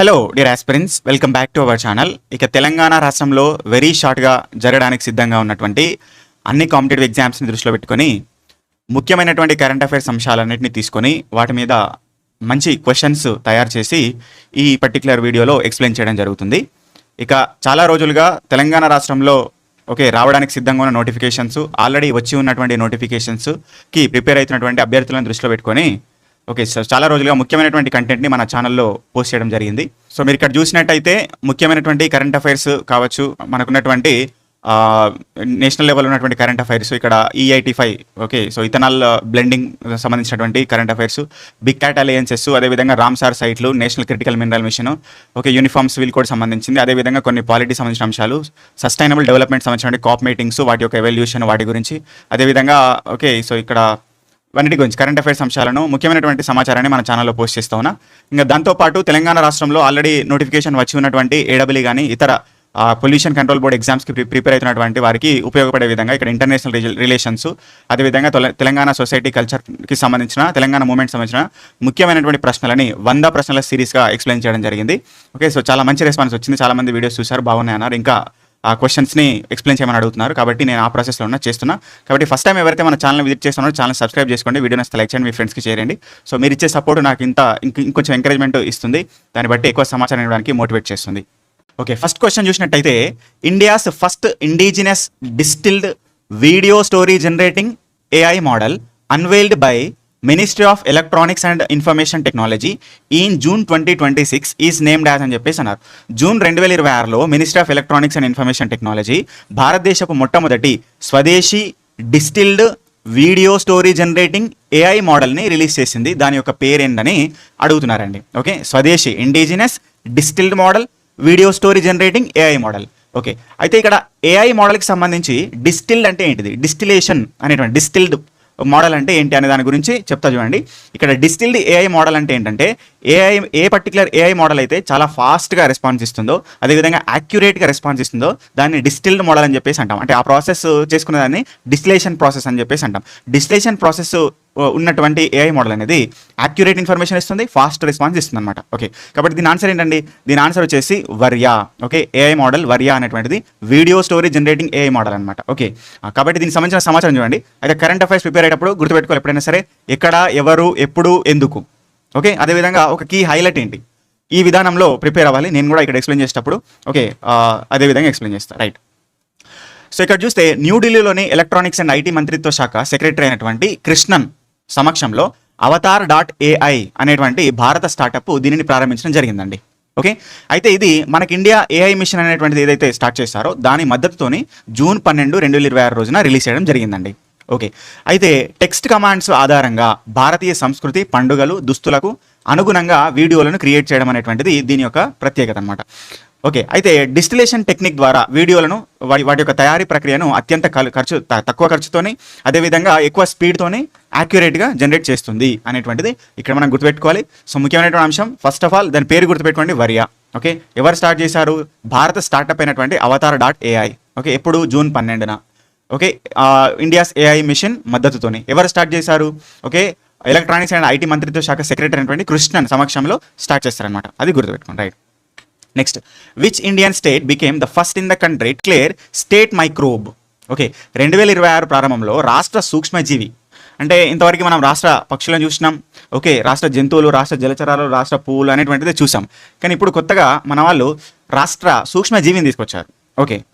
Hello dear aspirants, welcome back to our channel. ఇక తెలంగాణ రాష్ట్రంలో very షార్ట్గా జరగడానికి సిద్ధంగా ఉన్నటువంటి అన్ని కాంపిటేటివ్ ఎగ్జామ్స్ని దృష్టిలో పెట్టుకొని ముఖ్యమైనటువంటి కరెంట్ అఫైర్స్ అంశాలన్నింటినీ తీసుకొని వాటి మీద మంచి క్వశ్చన్స్ తయారు చేసి ఈ పర్టికులర్ వీడియోలో ఎక్స్ప్లెయిన్ చేయడం జరుగుతుంది. ఇక చాలా రోజులుగా తెలంగాణ రాష్ట్రంలో రావడానికి సిద్ధంగా ఉన్న నోటిఫికేషన్స్, ఆల్రెడీ వచ్చి ఉన్నటువంటి నోటిఫికేషన్స్కి ప్రిపేర్ అవుతున్నటువంటి అభ్యర్థులను దృష్టిలో పెట్టుకొని సో చాలా రోజులుగా ముఖ్యమైనటువంటి కంటెంట్ని మన ఛానల్లో పోస్ట్ చేయడం జరిగింది. సో మీరు ఇక్కడ చూసినట్టయితే ముఖ్యమైనటువంటి కరెంట్ అఫైర్స్ కావచ్చు, మనకున్నటువంటి నేషనల్ లెవెల్ ఉన్నటువంటి కరెంట్ అఫైర్స్, ఇక్కడ E85 సో ఇథనాల్ బ్లెండింగ్ సంబంధించినటువంటి current affairs, big cat alliances, అదేవిధంగా రామ్సార్ సైట్లు, national critical mineral mission, uniform civil code సంబంధించింది, అదేవిధంగా కొన్ని పాలిటీ సంబంధించిన అంశాలు, సస్టైనబుల్ డెవలప్మెంట్ సంబంధించిన కాప్ మీటింగ్స్, వాటి యొక్క ఎవల్యూషన్, వాటి గురించి, అదేవిధంగా సో ఇక్కడ వన్నిటి గురించి కరెంట్ అఫైర్స్ అంశాలను ముఖ్యమైనటువంటి సమాచారాన్ని మన ఛానల్లో పోస్ట్ చేస్తా ఉన్నా. ఇంకా దాంతోపాటు తెలంగాణ రాష్ట్రంలో ఆల్రెడీ నోటిఫికేషన్ వచ్చి ఉన్నటువంటి ఏడబ్ల్యూ కానీ ఇతర పొల్యూషన్ కంట్రోల్ బోర్డ్ ఎగ్జామ్స్కి ప్రిపేర్ అవుతున్నటువంటి వారికి ఉపయోగపడే విధంగా ఇక్కడ ఇంటర్నేషనల్ రిలేషన్స్, అదేవిధంగా తెలంగాణ సొసైటీ కల్చర్కి సంబంధించిన, తెలంగాణ మూవ్మెంట్ సంబంధించిన ముఖ్యమైనటువంటి ప్రశ్నలని 100 ప్రశ్నల సిరీస్గా ఎక్స్ప్లెయిన్ చేయడం జరిగింది. సో చాలా మంచి రెస్పాన్స్ వచ్చింది, చాలామంది వీడియోస్ చూశారు, బాగున్నాయి అన్నారు, ఇంకా ఆ క్వశ్చన్స్ని ఎక్స్ప్లెయిన్ చేయమని అడుగుతున్నారు. కాబట్టి నేను ఆ ప్రాసెస్లో చేస్తున్నా. కాబట్టి ఫస్ట్ టైం ఎవరైతే మన ఛానల్ విజిట్ చేస్తున్నారో ఛానల్ సబ్స్క్రైబ్ చేసుకోండి, వీడియోని లైక్ చేయండి, మీ ఫ్రెండ్స్కి చేయండి. సో మీరు ఇచ్చే సపోర్ట్ నాకు ఇంకొంచెం ఎంకరేజ్మెంట్ ఇస్తుంది, దాన్ని బట్టి ఎక్కువ సమాచారం ఇవ్వడానికి మోటివేట్ చేస్తుంది. ఫస్ట్ క్వశ్చన్ చూసినట్టయితే, India's first indigenous distilled video story generating AI model unveiled by Ministry of Electronics and Information Technology in June 2026 is named as అని చెప్పేసి అన్నారు. జూన్ 2026లో Ministry of Electronics and Information Technology భారతదేశపు మొట్టమొదటి స్వదేశీ distilled video story generating AI మోడల్ని release చేసింది. దాని యొక్క పేరేంటని అడుగుతున్నారండి. స్వదేశీ indigenous distilled model video story generating AI model. అయితే ఇక్కడ AI మోడల్కి సంబంధించి డిస్టిల్డ్ అంటే ఏంటిది, డిస్టిలేషన్ అనేటువంటి డిస్టిల్డ్ మోడల్ అంటే ఏంటి అనే దాని గురించి చెప్తా చూడండి. ఇక్కడ డిస్టిల్డ్ AI మోడల్ అంటే ఏంటంటే, ఏ పర్టికులర్ AI మోడల్ అయితే చాలా ఫాస్ట్గా రెస్పాన్స్ ఇస్తుందో, అదేవిధంగా యాక్యురేట్గా రెస్పాన్స్ ఇస్తుందో దాన్ని డిస్టిల్డ్ మోడల్ అని చెప్పేసి అంటాం. అంటే ఆ ప్రాసెస్ చేసుకునే దాన్ని డిస్టిలేషన్ ప్రాసెస్ అని చెప్పేసి అంటాం. డిస్టిలేషన్ ప్రాసెస్ ఉన్నటువంటి AI మోడల్ అనేది యాక్యురేట్ ఇన్ఫర్మేషన్ ఇస్తుంది, ఫాస్ట్ రెస్పాన్స్ ఇస్తుంది అనమాట. కాబట్టి దీని ఆన్సర్ ఏంటండి, దీని ఆన్సర్ వచ్చేసి వర్యా. AI మోడల్ వర్యా అనేటువంటిది video story generating AI model అనమాట. కాబట్టి దీనికి సంబంధించిన సమాచారం చూడండి. అయితే కరెంట్ అఫైర్స్ ప్రిపేర్ అయ్యేటప్పుడు గుర్తుపెట్టుకోవాలి, ఎప్పుడైనా సరే ఎక్కడ, ఎవరు, ఎప్పుడు, ఎందుకు. అదేవిధంగా ఒక కీ హైలైట్ ఏంటి, ఈ విధానంలో ప్రిపేర్ అవ్వాలి. నేను కూడా ఇక్కడ ఎక్స్ప్లెయిన్ చేసేటప్పుడు అదేవిధంగా ఎక్స్ప్లెయిన్ చేస్తాను, రైట్. సో ఇక్కడ చూస్తే న్యూఢిల్లీలోని ఎలక్ట్రానిక్స్ అండ్ IT మంత్రిత్వ శాఖ సెక్రటరీ అయినటువంటి కృష్ణన్ సమక్షంలో Avatar.ai అనేటువంటి భారత స్టార్టప్ దీనిని ప్రారంభించడం జరిగిందండి. అయితే ఇది మనకి ఇండియా AI మిషన్ అనేటువంటిది ఏదైతే స్టార్ట్ చేస్తారో దాని మద్దతుతోని జూన్ 12, 2026 రోజున రిలీజ్ చేయడం జరిగిందండి. అయితే టెక్స్ట్ కమాండ్స్ ఆధారంగా భారతీయ సంస్కృతి, పండుగలు, దుస్తులకు అనుగుణంగా వీడియోలను క్రియేట్ చేయడం అనేటువంటిది దీని యొక్క ప్రత్యేకత అనమాట. అయితే డిస్టిలేషన్ టెక్నిక్ ద్వారా వీడియోలను వాటి యొక్క తయారీ ప్రక్రియను అత్యంత తక్కువ ఖర్చుతోని, అదేవిధంగా ఎక్కువ స్పీడ్తోని యాక్యురేట్గా జనరేట్ చేస్తుంది అనేటువంటిది ఇక్కడ మనం గుర్తుపెట్టుకోవాలి. సో ముఖ్యమైనటువంటి అంశం, ఫస్ట్ ఆఫ్ ఆల్ దాని పేరు గుర్తుపెట్టుకోండి, వర్యా. ఎవరు స్టార్ట్ చేశారు, భారత స్టార్టప్ అయినటువంటి Avatar.ai. ఎప్పుడు, జూన్ 12న. ఇండియాస్ AI మిషన్ మద్దతుతోని ఎవరు స్టార్ట్ చేశారు, ఎలక్ట్రానిక్స్ అండ్ IT మంత్రిత్వ శాఖ సెక్రటరీ అయినటువంటి కృష్ణన్ సమక్షంలో స్టార్ట్ చేస్తారనమాట. అది గుర్తుపెట్టుకోండి, right. Next, which Indian state became the first in the country clear state microbe. 2026 ప్రారంభంలో రాష్ట్ర సూక్ష్మజీవి, అంటే ఇంతవరకు మనం రాష్ట్ర పక్షులను చూసినాం, రాష్ట్ర జంతువులు, రాష్ట్ర జలచరాలు, రాష్ట్ర పువ్వులు అనేటువంటిది చూసాం. కానీ ఇప్పుడు కొత్తగా మన వాళ్ళు రాష్ట్ర సూక్ష్మజీవిని తీసుకొచ్చారు.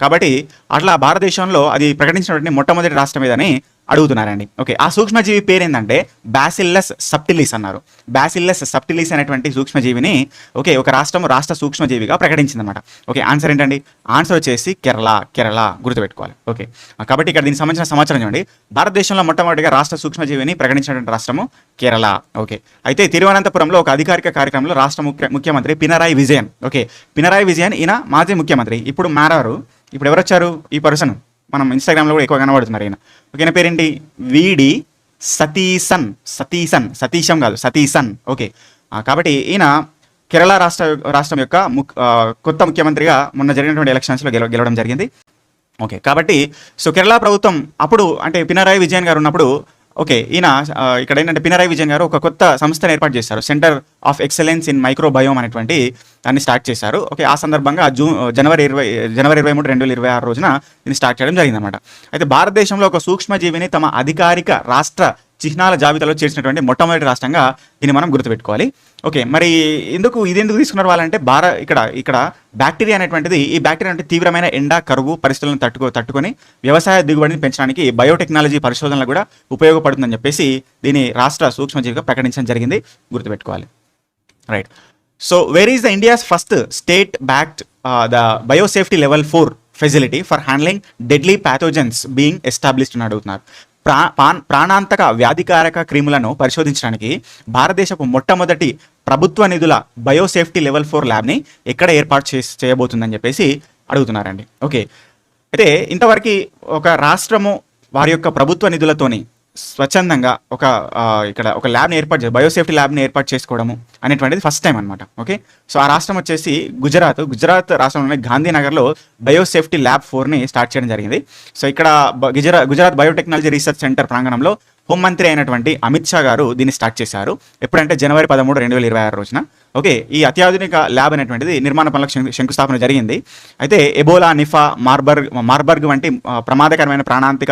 కాబట్టి అట్లా భారతదేశంలో అది ప్రకటించినటువంటి మొట్టమొదటి రాష్ట్రం ఏదని అడుగుతున్నారండి. ఆ సూక్ష్మజీవి పేరు ఏంటంటే బ్యాసిల్లస్ సబ్టిలిస్ అన్నారు. బ్యాసిల్లస్ సబ్టిలిస్ అనేటువంటి సూక్ష్మజీవిని ఒక రాష్ట్ర సూక్ష్మజీవిగా ప్రకటించిందనమాట. ఆన్సర్ ఏంటండి, ఆన్సర్ వచ్చేసి కేరళ గుర్తుపెట్టుకోవాలి. కాబట్టి ఇక్కడ దీనికి సంబంధించిన సమాచారం చూడండి. భారతదేశంలో మొట్టమొదటిగా రాష్ట్ర సూక్ష్మజీవిని ప్రకటించినటువంటి రాష్ట్రము కేరళ. అయితే తిరువనంతపురంలో ఒక అధికారిక కార్యక్రమంలో రాష్ట్ర ముఖ్యమంత్రి పినరాయి విజయన్. పినరాయి విజయన్ ఈయన మాజీ ముఖ్యమంత్రి, ఇప్పుడు మారారు. ఇప్పుడు ఎవరు వచ్చారు, ఈ పర్సన్ మనం ఇన్స్టాగ్రామ్లో కూడా ఎక్కువ కనబడుతున్నారు. ఈయన పేరేంటి, వీడి సతీశం కాదు, సతీశన్. కాబట్టి ఈయన కేరళ రాష్ట్రం యొక్క కొత్త ముఖ్యమంత్రిగా మొన్న జరిగినటువంటి ఎలక్షన్స్లో గెలవడం జరిగింది. కాబట్టి సో కేరళ ప్రభుత్వం అప్పుడు, అంటే పినరాయి విజయన్ గారు ఉన్నప్పుడు ఓకే. ఈయన ఇక్కడ ఏంటంటే పినరాయి విజయన్ గారు ఒక కొత్త సంస్థను ఏర్పాటు చేశారు. Centre of excellence in microbiome అనేటువంటి దాన్ని స్టార్ట్ చేశారు. ఓకే. ఆ సందర్భంగా జనవరి 23, 2026 రోజున దీన్ని స్టార్ట్ చేయడం జరిగిందనమాట. అయితే భారతదేశంలో ఒక సూక్ష్మజీవిని తమ అధికారిక రాష్ట్ర చిహ్నాల జాబితాలో చేర్చినటువంటి మొట్టమొదటి రాష్ట్రంగా దీన్ని మనం గుర్తుపెట్టుకోవాలి. ఓకే. మరి ఎందుకు తీసుకున్నారు వాళ్ళంటే ఇక్కడ బ్యాక్టీరియా అనేటువంటిది, ఈ బ్యాక్టీరియా అంటే తీవ్రమైన ఎండ, కరువు పరిస్థితులను తట్టుకొని వ్యవసాయ దిగుబడిని పెంచడానికి బయోటెక్నాలజీ పరిశోధనలు కూడా ఉపయోగపడుతుందని చెప్పేసి దీని రాష్ట్ర సూక్ష్మజీవిగా ప్రకటించడం జరిగింది. గుర్తుపెట్టుకోవాలి. Right. So where is the India's first state backed the biosafety level 4 facility for handling deadly pathogens being established అని అడుగుతున్నారు. ప్రాణాంతక వ్యాధికారక క్రిములను పరిశోధించడానికి భారతదేశపు మొట్టమొదటి ప్రభుత్వ నిధుల బయోసేఫ్టీ లెవెల్ 4 ల్యాబ్ని ఎక్కడ ఏర్పాటు చేయబోతుందని చెప్పేసి అడుగుతున్నారండి. ఓకే. అయితే ఇంతవరకు ఒక రాష్ట్రము వారి యొక్క ప్రభుత్వ నిధులతోని స్వచ్ఛందంగా ఇక్కడ ఒక ల్యాబ్ని బయోసేఫ్టీ ల్యాబ్ని ఏర్పాటు చేసుకోవడము అనేటువంటిది ఫస్ట్ టైం అనమాట. ఓకే. సో ఆ రాష్ట్రం వచ్చేసి గుజరాత్ రాష్ట్రంలోని గాంధీనగర్లో బయోసేఫ్టీ ల్యాబ్ 4ని స్టార్ట్ చేయడం జరిగింది. సో ఇక్కడ గుజరాత్ బయోటెక్నాలజీ రీసెర్చ్ సెంటర్ ప్రాంగణంలో హోంమంత్రి అయినటువంటి అమిత్ షా గారు దీన్ని స్టార్ట్ చేశారు. ఎప్పుడంటే జనవరి 13, 2026 రోజున. ఓకే. ఈ అత్యాధునిక ల్యాబ్ అనేటువంటిది నిర్మాణ పనులకు శంకుస్థాపన జరిగింది. అయితే ఎబోలా, నిఫా, మార్బర్గ్ వంటి ప్రమాదకరమైన ప్రాణాంతిక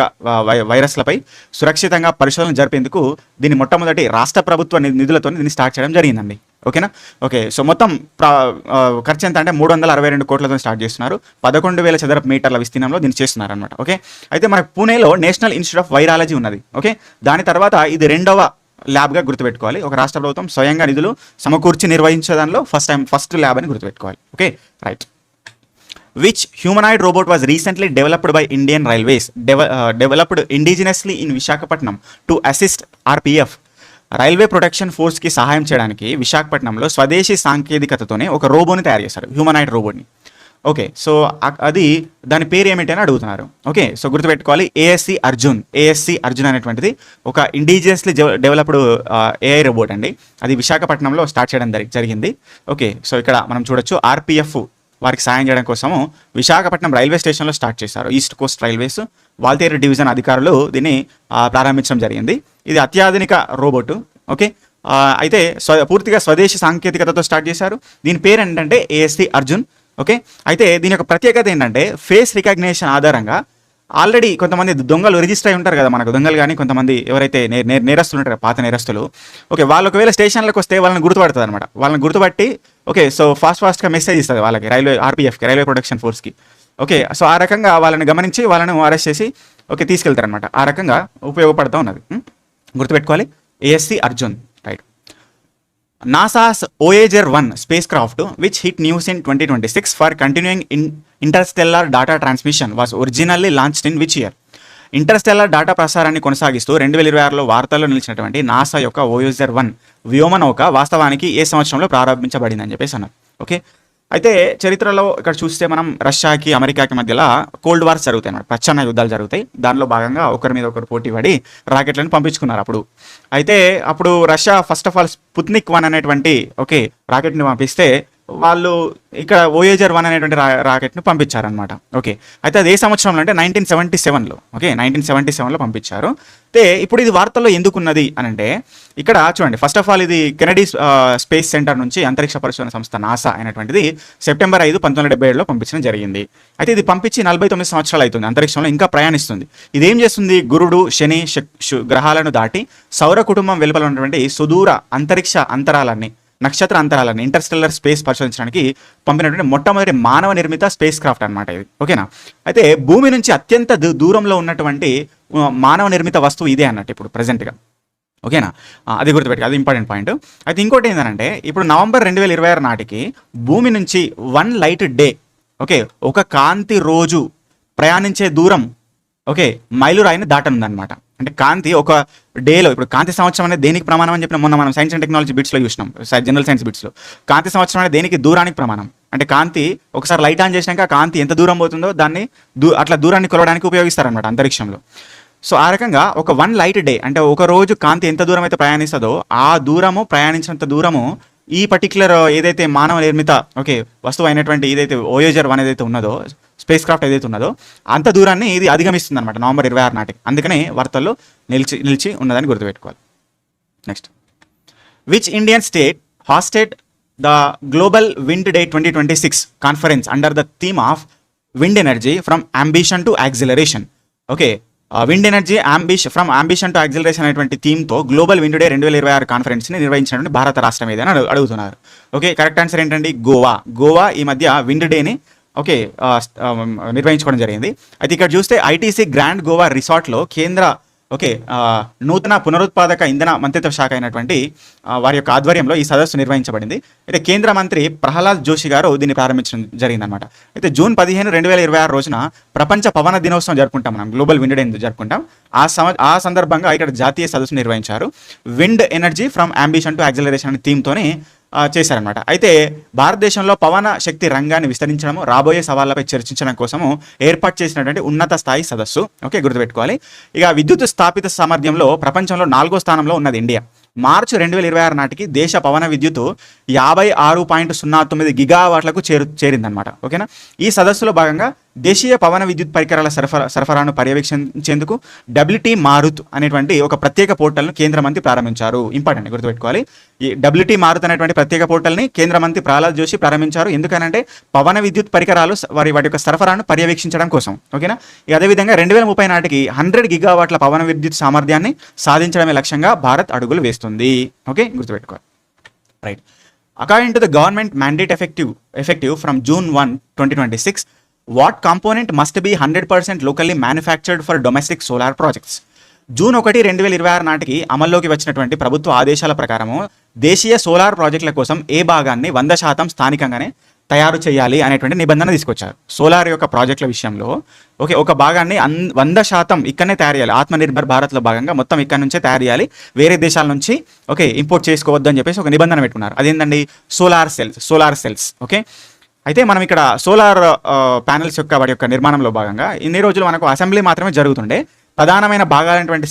వైరస్లపై సురక్షితంగా పరిశోధన జరిపేందుకు దీన్ని మొట్టమొదటి రాష్ట్ర ప్రభుత్వ నిధులతో దీన్ని స్టార్ట్ చేయడం జరిగిందండి. ఓకేనా. ఓకే. సో మొత్తం ఖర్చు ఎంత అంటే 362 కోట్లతో స్టార్ట్ చేస్తున్నారు. 11,000 చదరపు మీటర్ల విస్తీర్ణంలో దీన్ని చేస్తున్నారు అనమాట. ఓకే. అయితే మనకు పూణేలో నేషనల్ ఇన్స్టిట్యూట్ ఆఫ్ వైరాలజీ ఉన్నది. ఓకే. దాని తర్వాత ఇది 2వ ల్యాబ్గా గుర్తుపెట్టుకోవాలి. ఒక రాష్ట్ర ప్రభుత్వం స్వయంగా నిధులు సమకూర్చి నిర్వహించే దానిలో ఫస్ట్ ల్యాబ్ అని గుర్తుపెట్టుకోవాలి. Okay. Right. Which humanoid robot was recently developed by Indian Railways developed indigenously in Visakhapatnam to assist RPF Railway Protection ఫోర్స్కి సహాయం చేయడానికి విశాఖపట్నంలో స్వదేశీ సాంకేతికతతోనే ఒక రోబోని తయారు చేశారు, హ్యూమనాయిడ్ రోబోట్ని. ఓకే. సో దాని పేరు ఏమిటి అని అడుగుతున్నారు. ఓకే. సో గుర్తుపెట్టుకోవాలి, ఏఎస్సి అర్జున్ అనేటువంటిది ఒక ఇండిజియస్లీ డెవలప్డ్ ఏఐ రోబోట్ అండి. అది విశాఖపట్నంలో స్టార్ట్ చేయడం జరిగింది. ఓకే. సో ఇక్కడ మనం చూడొచ్చు ఆర్పిఎఫ్ వారికి సాయం చేయడం కోసము విశాఖపట్నం రైల్వే స్టేషన్లో స్టార్ట్ చేశారు. East Coast railways Waltair division అధికారులు దీన్ని ప్రారంభించడం జరిగింది. ఇది అత్యాధునిక రోబోటు. ఓకే. అయితే పూర్తిగా స్వదేశీ సాంకేతికతతో స్టార్ట్ చేశారు. దీని పేరు ఏంటంటే ఏఎస్సి అర్జున్. ఓకే. అయితే దీని యొక్క ప్రత్యేకత ఏంటంటే ఫేస్ రికగ్నిషన్ ఆధారంగా ఆల్రెడీ కొంతమంది దొంగలు రిజిస్టర్ అయి ఉంటారు కదా, మనకు దొంగలు కానీ కొంతమంది ఎవరైతే నేరస్తులు ఉంటారో పాత నేరస్తులు. ఓకే. వాళ్ళు ఒకవేళ స్టేషన్లకు వస్తే వాళ్ళని గుర్తుపడుతుంది అనమాట. వాళ్ళని గుర్తుపట్టి ఓకే సో ఫాస్ట్గా మెసేజ్ ఇస్తుంది వాళ్ళకి, ఆర్పిఎఫ్కి, రైల్వే ప్రొటెక్షన్ ఫోర్స్కి. ఓకే. సో ఆ రకంగా వాళ్ళని గమనించి వాళ్ళను అరెస్ట్ చేసి ఓకే తీసుకెళ్తారనమాట. ఆ రకంగా ఉపయోగపడుతూ ఉన్నది. గుర్తుపెట్టుకోవాలి, ASC Arjun. Right. NASA's Voyager 1 spacecraft, which hit news in 2026 for continuing interstellar data transmission, was originally launched in which year? Interstellar data ప్రసారాన్ని కొనసాగిస్తూ 2026లో వార్తల్లో నిలిచినటువంటి నాసా యొక్క Voyager 1 వ్యోమనౌక వాస్తవానికి ఏ సంవత్సరంలో ప్రారంభించబడిందని చెప్పేసి అన్నారు. ఓకే. అయితే చరిత్రలో ఇక్కడ చూస్తే మనం రష్యాకి అమెరికాకి మధ్యలో కోల్డ్ వార్స్ జరుగుతాయి అన్నమాట, ప్రచ్ఛన్న యుద్ధాలు జరుగుతాయి. దానిలో భాగంగా ఒకరి మీద ఒకరు పోటీ పడి రాకెట్లను పంపించుకున్నారు అప్పుడు. అయితే అప్పుడు Russia first of all Sputnik 1 అనేటువంటి ఓకే రాకెట్ని పంపిస్తే వాళ్ళు ఇక్కడ Voyager 1 అనేటువంటి రాకెట్ను పంపించారనమాట. ఓకే. అయితే అది ఏ సంవత్సరంలో అంటే 1977లో. ఓకే. 1977లో పంపించారు. అయితే ఇప్పుడు ఇది వార్తల్లో ఎందుకున్నది అని అంటే ఇక్కడ చూడండి, ఫస్ట్ ఆఫ్ ఆల్ ఇది కెనడీ స్పేస్ సెంటర్ నుంచి అంతరిక్ష పరిశోధన సంస్థ నాసా అయినటువంటిది సెప్టెంబర్ 5, 1977లో పంపించడం జరిగింది. అయితే ఇది పంపించి 49 సంవత్సరాలు అవుతుంది, అంతరిక్షంలో ఇంకా ప్రయాణిస్తుంది. ఇదేం చేస్తుంది, గురుడు, శని, గ్రహాలను దాటి సౌర కుటుంబం వెలుపల ఉన్నటువంటి సుదూర అంతరిక్ష అంతరాలన్నీ, నక్షత్ర అంతరాలని, ఇంటర్స్టెల్లర్ స్పేస్ పరిశోధించడానికి పంపినటువంటి మొట్టమొదటి మానవ నిర్మిత స్పేస్ క్రాఫ్ట్ అనమాట ఇది. ఓకేనా. అయితే భూమి నుంచి అత్యంత దూరంలో ఉన్నటువంటి మానవ నిర్మిత వస్తువు ఇదే అన్నట్టు ఇప్పుడు ప్రజెంట్గా. ఓకేనా. అది గుర్తుపెట్టి, అది ఇంపార్టెంట్ పాయింట్. అయితే ఇంకోటి ఏంటంటే ఇప్పుడు నవంబర్ 2026 నాటికి భూమి నుంచి 1 లైట్ డే, ఓకే, ఒక కాంతి రోజు ప్రయాణించే దూరం ఓకే మైలురాయిని దాటనుందనమాట. అంటే కాంతి ఒక డేలో, ఇప్పుడు కాంతి సంవత్సరం అనేది దేనికి ప్రమాణం అని చెప్పిన మొన్న మనం సైన్స్ అండ్ టెక్నాలజీ బిట్స్లో చూసినాం, జనరల్ సైన్స్ బిట్స్లో. కాంతి సంవత్సరం అనేది దేనికి, దూరానికి ప్రమాణం. అంటే కాంతి ఒకసారి లైట్ ఆన్ చేసినాక కాంతి ఎంత దూరం పోతుందో దాన్ని అట్లా దూరాన్ని కొలవడానికి ఉపయోగిస్తారనమాట అంతరిక్షంలో. సో ఆ రకంగా ఒక 1 లైట్ డే అంటే ఒక రోజు కాంతి ఎంత దూరం అయితే ప్రయాణిస్తుందో ఆ దూరము, ప్రయాణించినంత దూరము ఈ పర్టికులర్ ఏదైతే మానవ నిర్మిత వస్తువు అయినటువంటి ఏదైతే వోయేజర్ 1 ఏదైతే ఉన్నదో, స్పేస్ క్రాఫ్ట్ ఏదైతే ఉన్నదో అంత దూరాన్ని ఇది అధిగమిస్తుంది అనమాట నవంబర్ 26 నాటికి. అందుకనే వార్తల్లో నిలిచి ఉన్నదని గుర్తుపెట్టుకోవాలి. Next, which Indian state hosted the Global Wind Day 2026 conference under the theme of wind energy from ambition to acceleration. Wind energy from ambition to acceleration అనేటువంటి థీమ్తో గ్లోబల్ విండ్ డే 2026 కాన్ఫరెన్స్ని నిర్వహించినటువంటి భారత రాష్ట్రం ఏదైనా అడుగుతున్నారు. కరెక్ట్ ఆన్సర్ ఏంటండి? గోవా ఈ మధ్య విండ్ డేని నిర్వహించుకోవడం జరిగింది. అయితే ఇక్కడ చూస్తే ఐటీసీ గ్రాండ్ గోవా రిసార్ట్లో కేంద్ర నూతన పునరుత్పాదక ఇంధన మంత్రిత్వ శాఖ అయినటువంటి వారి యొక్క ఆధ్వర్యంలో ఈ సదస్సు నిర్వహించబడింది. అయితే కేంద్ర మంత్రి ప్రహ్లాద్ జోషి గారు దీన్ని ప్రారంభించడం జరిగిందనమాట. అయితే జూన్ 15, 2026 రోజున ప్రపంచ పవన దినోత్సవం జరుపుకుంటాం, మనం గ్లోబల్ విండ్ డే జరుపుకుంటాం. ఆ సందర్భంగా ఇక్కడ జాతీయ సదస్సు నిర్వహించారు. Wind energy from ambition to acceleration అనే థీమ్తోనే చేశారనమాట. అయితే భారతదేశంలో పవన శక్తి రంగాన్ని విస్తరించడం, రాబోయే సవాళ్లపై చర్చించడం కోసము ఏర్పాటు చేసినటువంటి ఉన్నత స్థాయి సదస్సు. గుర్తుపెట్టుకోవాలి. ఇక విద్యుత్ స్థాపిత సామర్థ్యంలో ప్రపంచంలో 4వ స్థానంలో ఉన్నది ఇండియా. మార్చి 2026 నాటికి దేశ పవన విద్యుత్ 56.09 గిగావాట్లకు చేరిందనమాట. ఈ సదస్సులో భాగంగా దేశీయ పవన విద్యుత్ పరికరాల సరఫరాను పర్యవేక్షించేందుకు డబ్ల్యూటీ మారుత్ అనేటువంటి ఒక ప్రత్యేక పోర్టల్ను కేంద్ర మంత్రి ప్రారంభించారు. ఇంపార్టెంట్, గుర్తుపెట్టుకోవాలి. ఈ డబ్ల్యూటీ మారుత్ అనేటువంటి ప్రత్యేక పోర్టల్ని కేంద్ర మంత్రి ప్రహ్లాద్ జోషి ప్రారంభించారు. ఎందుకనంటే పవన విద్యుత్ పరికరాలు వాటి యొక్క సరఫరాను పర్యవేక్షించడం కోసం. అదేవిధంగా 2030 నాటికి 100 గిగావాట్ల పవన విద్యుత్ సామర్థ్యాన్ని సాధించడమే లక్ష్యంగా భారత్ అడుగులు వేస్తుంది. గుర్తుపెట్టుకోవాలి. Right. According to the government mandate effective from June 1, 2026, what component must be 100% locally manufactured for domestic solar projects? June 1, 2026 నాటికి అమల్లోకి వచ్చినటువంటి ప్రభుత్వ ఆదేశాల ప్రకారము దేశీయ సోలార్ ప్రాజెక్టుల కోసం ఏ భాగాన్ని 100% స్థానికంగానే తయారు చేయాలి అనేటువంటి నిబంధన తీసుకొచ్చారు. సోలార్ యొక్క ప్రాజెక్టుల విషయంలో ఒక భాగాన్ని 100% ఇక్కడనే తయారు చేయాలి. ఆత్మనిర్భర్ భారత్లో భాగంగా మొత్తం ఇక్కడ నుంచే తయారు చేయాలి, వేరే దేశాల నుంచి ఇంపోర్ట్ చేసుకోవద్దు అని చెప్పేసి ఒక నిబంధన పెట్టుకున్నారు. అదేంటండి? Solar cells. అయితే మనం ఇక్కడ సోలార్ ప్యానెల్స్ యొక్క వాటి యొక్క నిర్మాణంలో భాగంగా ఇన్ని రోజులు మనకు అసెంబ్లీ మాత్రమే జరుగుతుండే. ప్రధానమైన భాగాలైనటువంటి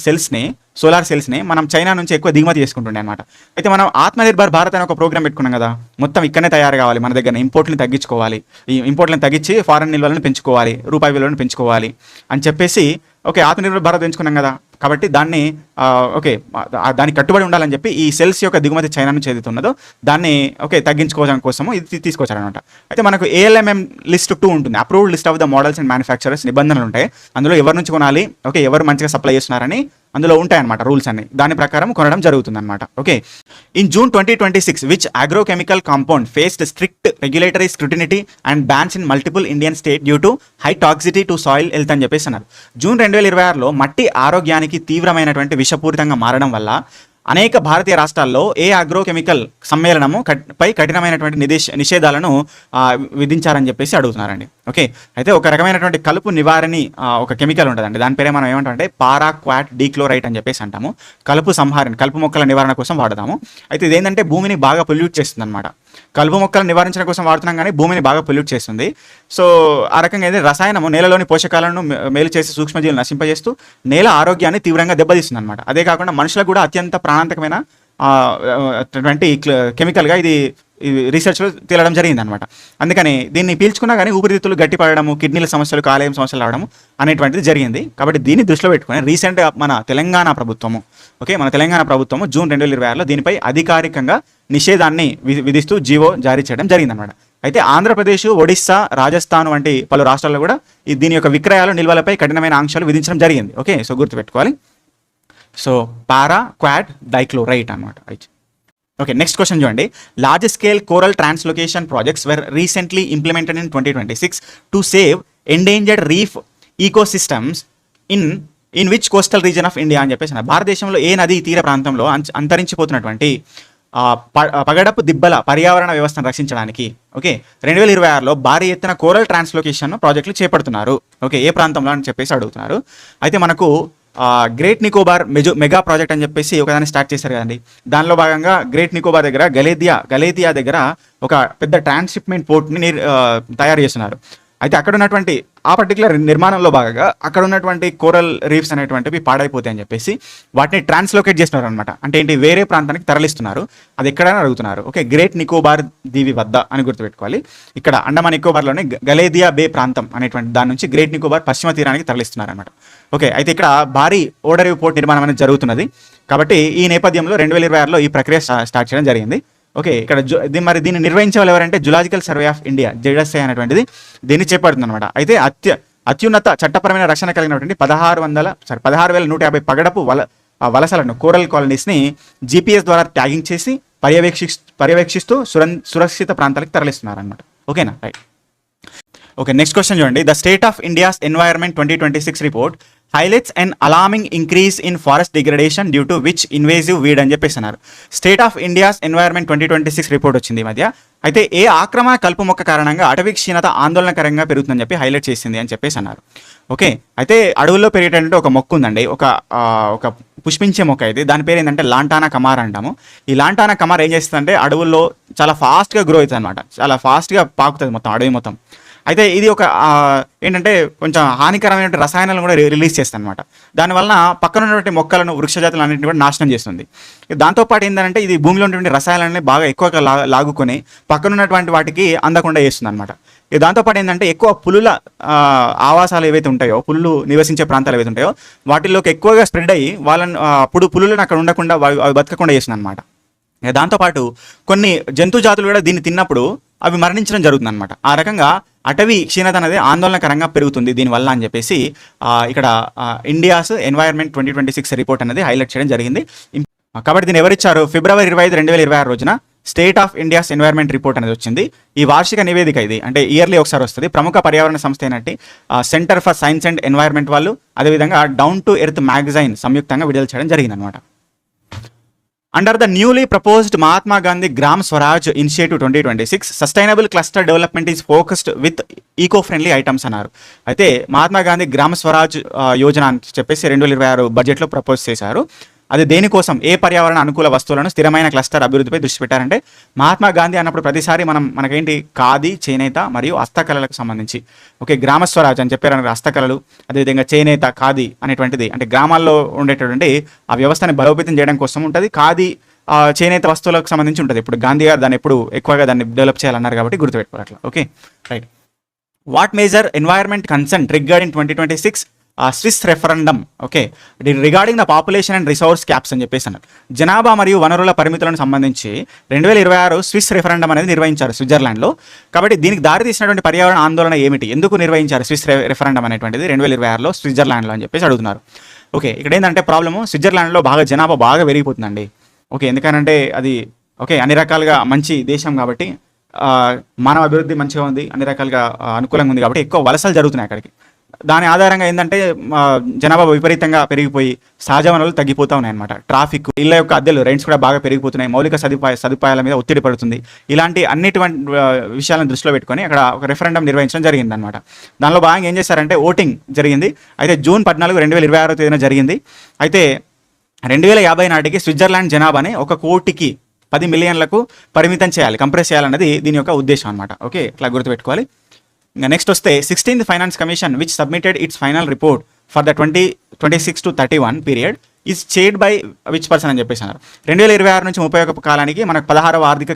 సోలార్ సెల్స్ని మనం చైనా నుంచి ఎక్కువ దిగుమతి చేసుకుంటుండే అనమాట. అయితే మనం ఆత్మనిర్భర్ భారత్ అనే ఒక ప్రోగ్రామ్ పెట్టుకున్నాం కదా, మొత్తం ఇక్కడనే తయారు కావాలి, మన దగ్గర ఇంపోర్ట్ని తగ్గించుకోవాలి, ఈ ఇంపోర్ట్లను తగ్గించి ఫారెన్ నిల్వలను పెంచుకోవాలి, రూపాయి విలువలను పెంచుకోవాలి అని చెప్పేసి ఆత్మనిర్భర్ భారత్ పెంచుకున్నాం కదా. కాబట్టి దాన్ని దానికి కట్టుబడి ఉండాలని చెప్పి ఈ సెల్స్ యొక్క దిగుమతి చైనా నుంచి ఏదైతే ఉన్నదో దాన్ని తగ్గించుకోవడం కోసము ఇది తీసుకొచ్చారనమాట. అయితే మనకు ALMM లిస్ట్ 2 ఉంటుంది, approved list of the models and manufacturers. నిబంధనలు ఉంటాయి అందులో, ఎవరి నుంచి కొనాలి, ఎవరు మంచిగా సప్లై చేస్తున్నారని అందులో ఉంటాయన్నమాట రూల్స్ అన్ని. దాని ప్రకారం కొనడం జరుగుతుంది అనమాట. In June 2026 which agrochemical compound faced strict regulatory scrutiny and bans in multiple Indian state due to high toxicity two soil health అని చెప్పేసి అన్నారు. జూన్ 2026లో మట్టి ఆరోగ్యానికి తీవ్రమైనటువంటి విషపూరితంగా మారడం వల్ల అనేక భారతీయ రాష్ట్రాల్లో ఏ అగ్రోకెమికల్ సమ్మేళనము పై కఠినమైనటువంటి నిషేధాలను విధించారని చెప్పేసి అడుగుతున్నారండి. అయితే ఒక రకమైనటువంటి కలుపు నివారణి ఒక కెమికల్ ఉంటుందండి, దాని పేరే మనం ఏమంటామంటే పారాక్వాట్ డీక్లోరైట్ అని చెప్పేసి అంటాము. కలుపు మొక్కల నివారణ కోసం వాడతాము. అయితే ఇదేంటంటే భూమిని బాగా పొల్యూట్ చేస్తుంది అనమాట. కలుపు మొక్కలను నివారించడం కోసం వాడుతున్నాం కానీ భూమిని బాగా పొల్యూట్ చేస్తుంది. సో ఆ రకంగా ఏదైతే రసాయనము నేలలోని పోషకాలను మేలు చేసి సూక్ష్మజీవులు నశింపజేస్తూ నేల ఆరోగ్యాన్ని తీవ్రంగా దెబ్బతీస్తుంది అనమాట. అదే కాకుండా మనుషులకు కూడా అత్యంత ప్రాణాంతకమైన కెమికల్గా ఇది రీసెర్చ్లో తేలడం జరిగింది అనమాట. అందుకని దీన్ని పీల్చుకున్నా కానీ ఊపిరితిత్తులు గట్టిపడము, కిడ్నీల సమస్యలు, కాలేయం సమస్యలు రావడం అనేటువంటిది జరిగింది. కాబట్టి దీన్ని దృష్టిలో పెట్టుకుని రీసెంట్గా మన తెలంగాణ ప్రభుత్వము జూన్ 2026లో దీనిపై అధికారికంగా నిషేధాన్ని విధిస్తూ జీవో జారీ చేయడం జరిగిందనమాట. అయితే ఆంధ్రప్రదేశ్, ఒడిస్సా, రాజస్థాన్ వంటి పలు రాష్ట్రాల్లో కూడా దీని యొక్క విక్రయాలు, నిల్వలపై కఠినమైన ఆంక్షలు విధించడం జరిగింది. సో గుర్తుపెట్టుకోవాలి. సో పారాక్వాట్ డైక్లోరైట్ అనమాట. నెక్స్ట్ క్వశ్చన్ చూడండి. Large scale coral translocation projects were recently implemented in 2026 to save endangered reef ecosystems in which coastal reason of India అని చెప్పేసి భారతదేశంలో ఏ నదీ తీర ప్రాంతంలో అంతరించిపోతున్నటువంటి పగడపు దిబ్బల పర్యావరణ వ్యవస్థను రక్షించడానికి 2026లో భారీ ఎత్తున కోరల్ ట్రాన్స్లోకేషన్ ప్రాజెక్టులు చేపడుతున్నారు. ఏ ప్రాంతంలో అని చెప్పేసి అడుగుతున్నారు. అయితే మనకు గ్రేట్ నికోబార్ మెగా ప్రాజెక్ట్ అని చెప్పేసి ఒకదాన్ని స్టార్ట్ చేశారు కదండి. దానిలో భాగంగా గ్రేట్ నికోబార్ దగ్గర గలేదియా దగ్గర ఒక పెద్ద ట్రాన్స్షిప్మెంట్ పోర్ట్ని తయారు చేస్తున్నారు. అయితే అక్కడ ఉన్నటువంటి ఆ పర్టికులర్ నిర్మాణంలో భాగంగా అక్కడ ఉన్నటువంటి కోరల్ రీఫ్స్ అనేటువంటివి పాడైపోతాయి అని చెప్పేసి వాటిని ట్రాన్స్లోకేట్ చేస్తున్నారు అనమాట. అంటే ఏంటి, వేరే ప్రాంతానికి తరలిస్తున్నారు. అది ఎక్కడైనా అడుగుతున్నారు. ఓకే, గ్రేట్ నికోబార్ దీవి వద్ద అని గుర్తుపెట్టుకోవాలి. ఇక్కడ అండమాన్ నికోబార్లోని గలేదియా బే ప్రాంతం అనేటువంటి దాని నుంచి గ్రేట్ నికోబార్ పశ్చిమ తీరానికి తరలిస్తున్నారు అనమాట. ఓకే, అయితే ఇక్కడ భారీ ఓడరేవు పోర్ట్ నిర్మాణం అనేది జరుగుతున్నది. కాబట్టి ఈ నేపథ్యంలో 2026లో ఈ ప్రక్రియ స్టార్ట్ చేయడం జరిగింది. ఓకే, ఇక్కడ మరి దీన్ని నిర్వహించే వాళ్ళు ఎవరంటే zoological survey of India, ZSI అనేటువంటిది దీన్ని చేపడుతుంది అనమాట. అయితే అత్యున్నత చట్టపరమైన రక్షణ కలిగినటువంటి 16,150 పగడపు వలసలను, కోరల్ కాలనీస్ని GPS ద్వారా ట్యాగింగ్ చేసి పర్యవేక్షిస్తూ సురక్షిత ప్రాంతాలకు తరలిస్తున్నారు అనమాట. ఓకేనా, రైట్. ఓకే, నెక్స్ట్ క్వశ్చన్ చూడండి. The state of India's environment 2026 report highlights and alarming increase in forest degradation due to which invasive weed అని చెప్పేసి అన్నారు. State of India's environment 2026 report వచ్చింది ఈ మధ్య. అయితే ఏ ఆక్రమణ కలుపు మొక్క కారణంగా అటవీ క్షీణత ఆందోళనకరంగా పెరుగుతుందని చెప్పి హైలైట్ చేసింది అని చెప్పేసి అన్నారు. ఓకే, అయితే అడవుల్లో పెరిగేటటువంటి ఒక మొక్క ఉందండి, ఒక పుష్పించే మొక్క. అయితే దాని పేరు ఏంటంటే లాంటానా కమార్ అంటాము. ఈ లాంటానా కమార్ ఏం చేస్తుందంటే అడవుల్లో చాలా ఫాస్ట్గా గ్రో అవుతుంది అనమాట, చాలా ఫాస్ట్గా పాకుతుంది మొత్తం అడవి మొత్తం. అయితే ఇది ఒక ఏంటంటే కొంచెం హానికరమైన రసాయనాలను కూడా రిలీజ్ చేస్తుంది అనమాట. దానివల్ల పక్కన ఉన్నటువంటి మొక్కలను, వృక్షజాతులు అన్నింటిని కూడా నాశనం చేస్తుంది. దాంతోపాటు ఏంటంటే ఇది భూమిలో ఉన్నటువంటి రసాయనాలని బాగా ఎక్కువగా లాగుకొని పక్కన ఉన్నటువంటి వాటికి అందకుండా చేస్తుంది అనమాట. దాంతోపాటు ఏంటంటే ఎక్కువ పులుల ఆవాసాలు ఏవైతే ఉంటాయో, పులులు నివసించే ప్రాంతాలు ఏవైతే ఉంటాయో వాటిల్లోకి ఎక్కువగా స్ప్రెడ్ అయ్యి వాళ్ళని పులులను అక్కడ ఉండకుండా అవి బతకకుండా చేస్తుంది అనమాట. దాంతోపాటు కొన్ని జంతు జాతులు కూడా దీన్ని తిన్నప్పుడు అవి మరణించడం జరుగుతుంది అనమాట. ఆ రకంగా అటవీ క్షీణత అనేది ఆందోళనకరంగా పెరుగుతుంది దీనివల్ల అని చెప్పేసి ఇక్కడ ఇండియాస్ ఎన్వైరన్మెంట్ 2026 రిపోర్ట్ అనేది హైలైట్ చేయడం జరిగింది. కాబట్టి దీన్ని ఎవరిచ్చారు? ఫిబ్రవరి 25, 2026 రోజున state of India's environment report అనేది వచ్చింది. ఈ వార్షిక నివేదిక ఇది, అంటే ఇయర్లీ ఒకసారి వస్తుంది. ప్రముఖ పర్యావరణ సంస్థ అయినట్టు centre for science and environment వాళ్ళు, అదేవిధంగా డౌన్ టు ఎర్త్ మ్యాగజైన్ సంయుక్తంగా విడుదల చేయడం జరిగింది అనమాట. Under the newly proposed Mahatma Gandhi Gram Swaraj initiative 2026 sustainable cluster development is focused with eco friendly items అన్నారు. అయితే మహాత్మా గాంధీ గ్రామ స్వరాజ్ యోజన అని చెప్పేసి 2026 బడ్జెట్లో ప్రపోజ్ చేశారు. అది దేనికోసం? ఏ పర్యావరణ అనుకూల వస్తువులను స్థిరమైన క్లస్టర్ అభివృద్ధిపై దృష్టి పెట్టారంటే మహాత్మా గాంధీ అన్నప్పుడు ప్రతిసారి మనకేంటి ఖాదీ, చేనేత మరియు హస్తకళలకు సంబంధించి ఓకే గ్రామ స్వరాజ్ అని చెప్పారు. హస్తకళలు, అదేవిధంగా చేనేత, ఖాదీ అనేటువంటిది అంటే గ్రామాల్లో ఉండేటటువంటి ఆ వ్యవస్థని బలోపేతం చేయడం కోసం ఉంటుంది. ఖాదీ, చేనేత వస్తువులకు సంబంధించి ఉంటుంది. ఇప్పుడు గాంధీ గారు దాన్ని ఎప్పుడు ఎక్కువగా దాన్ని డెవలప్ చేయాలన్నారు కాబట్టి గుర్తుపెట్టుకోవాలి అట్లా. Okay, right. What major environment concern triggered in 2026 Swiss referendum okay regarding the population and resource caps అని చెప్పేసి అన్నారు. జనాభా మరియు వనరుల పరిమితులను సంబంధించి 2026 స్విస్ రెఫరెండం అనేది నిర్వహించారు స్విట్జర్లాండ్లో. కాబట్టి దీనికి దారి తీసినటువంటి పర్యావరణ ఆందోళన ఏమిటి? ఎందుకు నిర్వహించారు స్విస్ రెఫరెండం అనేటువంటిది 2026లో స్విట్జర్లాండ్లో అని చెప్పేసి అడుగుతున్నారు. ఓకే, ఇక్కడ ఏంటంటే ప్రాబ్లము, స్విట్జర్లాండ్లో జనాభా బాగా పెరిగిపోతుందండి. ఓకే, ఎందుకనంటే అది ఓకే అన్ని రకాలుగా మంచి దేశం కాబట్టి, మానవ అభివృద్ధి మంచిగా ఉంది, అన్ని రకాలుగా అనుకూలంగా ఉంది కాబట్టి ఎక్కువ వలసలు జరుగుతున్నాయి అక్కడికి. దాని ఆధారంగా ఏంటంటే జనాభా విపరీతంగా పెరిగిపోయి సహజ వనరులు తగ్గిపోతూ ఉన్నాయన్నమాట. ట్రాఫిక్, ఇళ్ళ యొక్క అద్దెలు, రెంట్స్ కూడా బాగా పెరిగిపోతున్నాయి. మౌలిక సదుపాయాల మీద ఒత్తిడి పడుతుంది. ఇలాంటి అన్నిటువంటి విషయాలను దృష్టిలో పెట్టుకొని అక్కడ ఒక రెఫరెండం నిర్వహించడం జరిగిందనమాట. దానిలో భాగంగా ఏం చేశారంటే ఓటింగ్ జరిగింది. అయితే జూన్ 14, 2026 తేదీన జరిగింది. అయితే 2050 నాటికి స్విట్జర్లాండ్ జనాభాని 1,10 మిలియన్లకు పరిమితం చేయాలి, కంప్రెస్ చేయాలన్నది దీని యొక్క ఉద్దేశం అనమాట. ఓకే, ఇట్లా గుర్తుపెట్టుకోవాలి. ఇంకా నెక్స్ట్ వస్తే 16th Finance commission which submitted its final report for the 2026 to 31 period is chaired by which person అని చెప్పేసి అన్నారు. 2026 నుంచి 31 కాలానికి మనకు 16వ ఆర్థిక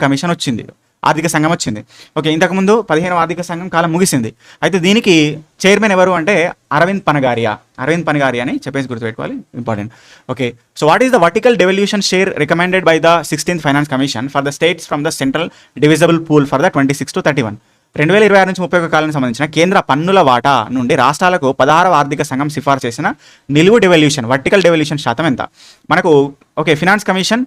సంఘం వచ్చింది. ఓకే, ఇంతకుముందు 15వ ఆర్థిక సంఘం కాలం ముగిసింది. అయితే దీనికి చైర్మన్ ఎవరు అంటే అరవింద్ పనగారియా అని చెప్పేసి గుర్తుపెట్టుకోవాలి, important. Okay, so what is the vertical devolution share recommended by the 16th Finance commission for the states from the central divisible pool for the 26 to 31? 2026 నుంచి 31 కాలానికి సంబంధించిన కేంద్ర పన్నుల వాటా నుండి రాష్ట్రాలకు 16వ ఆర్థిక సంఘం సిఫార్సు చేసిన నిలువు డెవల్యూషన్, వర్టికల్ డెవల్యూషన్ శాతం ఎంత? మనకు okay finance commission